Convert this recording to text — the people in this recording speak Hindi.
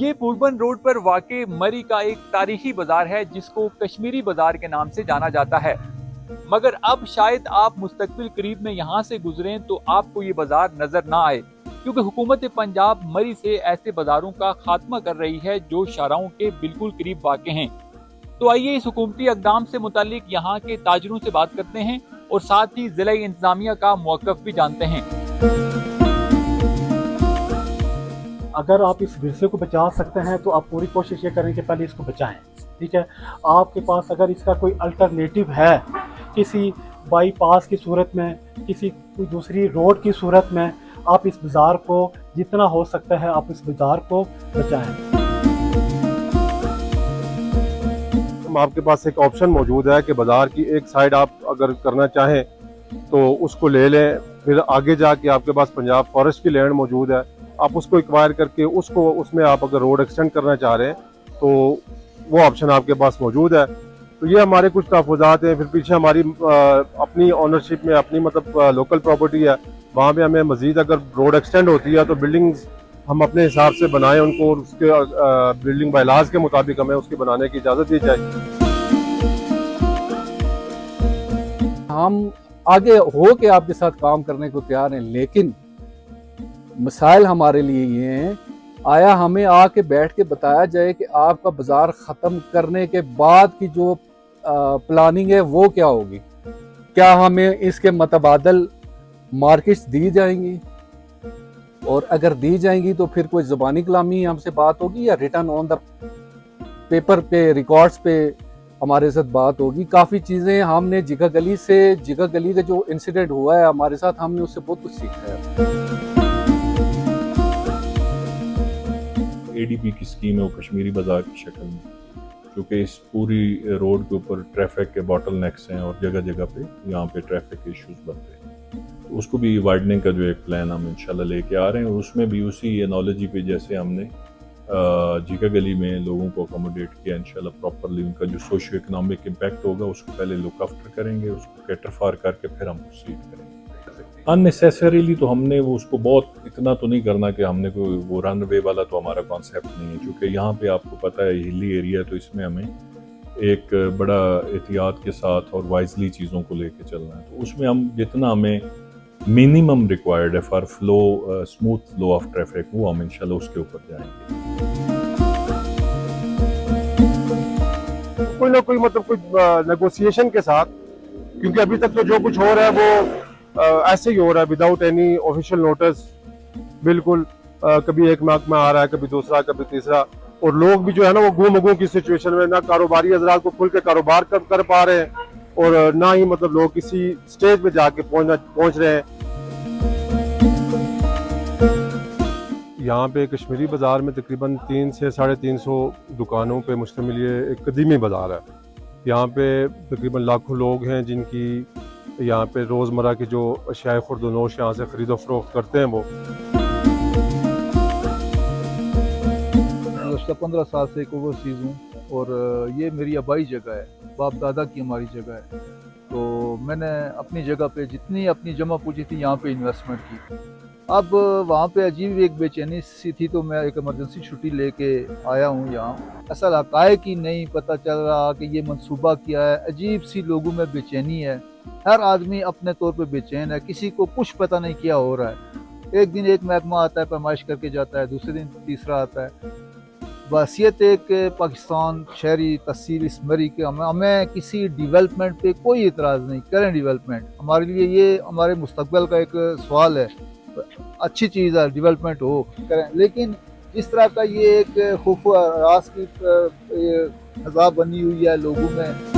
ये बूरबन रोड पर वाक़े मरी का एक तारीखी बाजार है जिसको कश्मीरी बाजार के नाम से जाना जाता है। मगर अब शायद आप मुस्तकबिल करीब में यहाँ से गुजरें तो आपको ये बाजार नजर ना आए, क्योंकि हुकूमत पंजाब मरी से ऐसे बाजारों का खात्मा कर रही है जो शाहराहों के बिल्कुल करीब वाक़े हैं। तो आइए इस हुकूमती इक़दाम से मुतालिक यहाँ के ताजरों से बात करते हैं और साथ ही जिला इंतजामिया का मौक़िफ़ भी जानते हैं। अगर आप इस विरसे को बचा सकते हैं तो आप पूरी कोशिश ये करें कि पहले इसको बचाएं। ठीक है, आपके पास अगर इसका कोई अल्टरनेटिव है, किसी बाईपास की सूरत में, किसी कोई दूसरी रोड की सूरत में, आप इस बाज़ार को जितना हो सकता है आप इस बाज़ार को बचाएं। आपके पास एक ऑप्शन मौजूद है कि बाज़ार की एक साइड आप अगर करना चाहें तो उसको ले लें, फिर आगे जाके आपके पास पंजाब फॉरेस्ट की लैंड मौजूद है, आप उसको एक्वायर करके उसको उसमें आप अगर रोड एक्सटेंड करना चाह रहे हैं तो वो ऑप्शन आपके पास मौजूद है। तो ये हमारे कुछ तहफ़्फ़ुज़ात हैं। फिर पीछे हमारी अपनी ऑनरशिप में अपनी लोकल प्रॉपर्टी है, वहाँ पे हमें मज़ीद अगर रोड एक्सटेंड होती है तो बिल्डिंग्स हम अपने हिसाब से बनाएं उनको, और उसके बिल्डिंग बायलाज के मुताबिक हमें उसकी बनाने की इजाज़त दी जाए। हम आगे हो के आपके साथ काम करने को तैयार हैं, लेकिन मसाइल हमारे लिए ये हैं, आया हमें आके बैठ के बताया जाए कि आपका बाजार ख़त्म करने के बाद की जो प्लानिंग है वो क्या होगी। क्या हमें इसके मतबादल मार्केट्स दी जाएंगी, और अगर दी जाएंगी तो फिर कोई ज़बानी कलामी हमसे बात होगी या रिटर्न ऑन द पेपर पे रिकॉर्ड्स पे हमारे साथ बात होगी। काफ़ी चीज़ें हमने जिगा गली का जो इंसिडेंट हुआ है हमारे साथ, हमने उससे बहुत कुछ सीखा है। ADP की स्कीम है वो कश्मीरी बाज़ार की शक्ल में, क्योंकि इस पूरी रोड के ऊपर ट्रैफिक के बॉटल नेक्स हैं और जगह जगह पे यहाँ पे ट्रैफिक के इश्यूज बन रहे हैं। तो उसको भी वाइडनिंग का जो एक प्लान हम इंशाल्लाह लेके आ रहे हैं, और उसमें भी उसी एनोलॉजी पे जैसे हमने जिगा गली में लोगों को अकोमोडेट किया, इंशाल्लाह प्रॉपरली उनका जो सोशियो इकोनॉमिक इम्पैक्ट होगा उसको पहले लुक आफ्टर करेंगे, उसको कैटर फार करके फिर हम प्रोसीड करेंगे। अननेसेसरीली तो हमने वो उसको बहुत इतना तो नहीं करना कि हमने कोई वो रन वे वाला तो हमारा कॉन्सेप्ट नहीं है, क्योंकि यहाँ पे आपको पता है हिली एरिया है, तो इसमें हमें एक बड़ा एहतियात के साथ और वाइजली चीज़ों को लेके चलना है। तो उसमें हम जितना हमें मिनिमम रिक्वायर्ड है for flow smooth flow of traffic, वो हम इंशाल्लाह उसके ऊपर जाएंगे। कोई ना कोई कोई नेगोशिएशन के साथ, क्योंकि अभी तक तो जो कुछ हो रहा है वो ऐसे ही हो रहा है विदाउट एनी ऑफिशियल नोटिस। बिल्कुल कभी एक महकमा आ रहा है, कभी दूसरा, कभी तीसरा, और लोग भी जो है ना वो गुम की सिचुएशन में, ना कारोबारी हजरात को खुल के कारोबार कर पा रहे हैं और ना ही लोग किसी स्टेज पे जाके पहुंच रहे हैं। यहाँ पे कश्मीरी बाज़ार में तकरीबन 300 से 350 दुकानों पे मुश्तमिल ये एक कदीमी बाज़ार है। यहाँ पे तकरीबन लाखों लोग हैं जिनकी यहाँ पे रोज़मर्रा की जो अशियाए खुर्द-ओ-नोश यहाँ से ख़रीदो फरोख्त करते हैं। वो मैं 15 साल से एक ओवरसीज़ हूँ और ये मेरी आबाई जगह है, बाप दादा की हमारी जगह है। तो मैंने अपनी जगह पे जितनी अपनी जमा पूंजी थी यहाँ पे इन्वेस्टमेंट की। अब वहाँ पे अजीब एक बेचैनी सी थी, तो मैं एक इमरजेंसी छुट्टी लेके आया हूँ यहाँ। ऐसा लगता है कि नहीं पता चल रहा कि ये मंसूबा क्या है, अजीब सी लोगों में बेचैनी है, हर आदमी अपने तौर पे बेचैन है, किसी को कुछ पता नहीं क्या हो रहा है। एक दिन एक महकमा आता है, पैमाइश करके जाता है, दूसरे दिन तीसरा आता है। वसीयत एक पाकिस्तान शहरी तहसील इस मरी के हमें किसी डेवलपमेंट पे कोई इतराज़ नहीं करें। डेवलपमेंट हमारे लिए ये हमारे मुस्तकबिल का एक सवाल है, अच्छी चीज़ है डेवलपमेंट हो करें, लेकिन इस तरह का ये एक खौफ रास की फज़ा बनी हुई है लोगों में।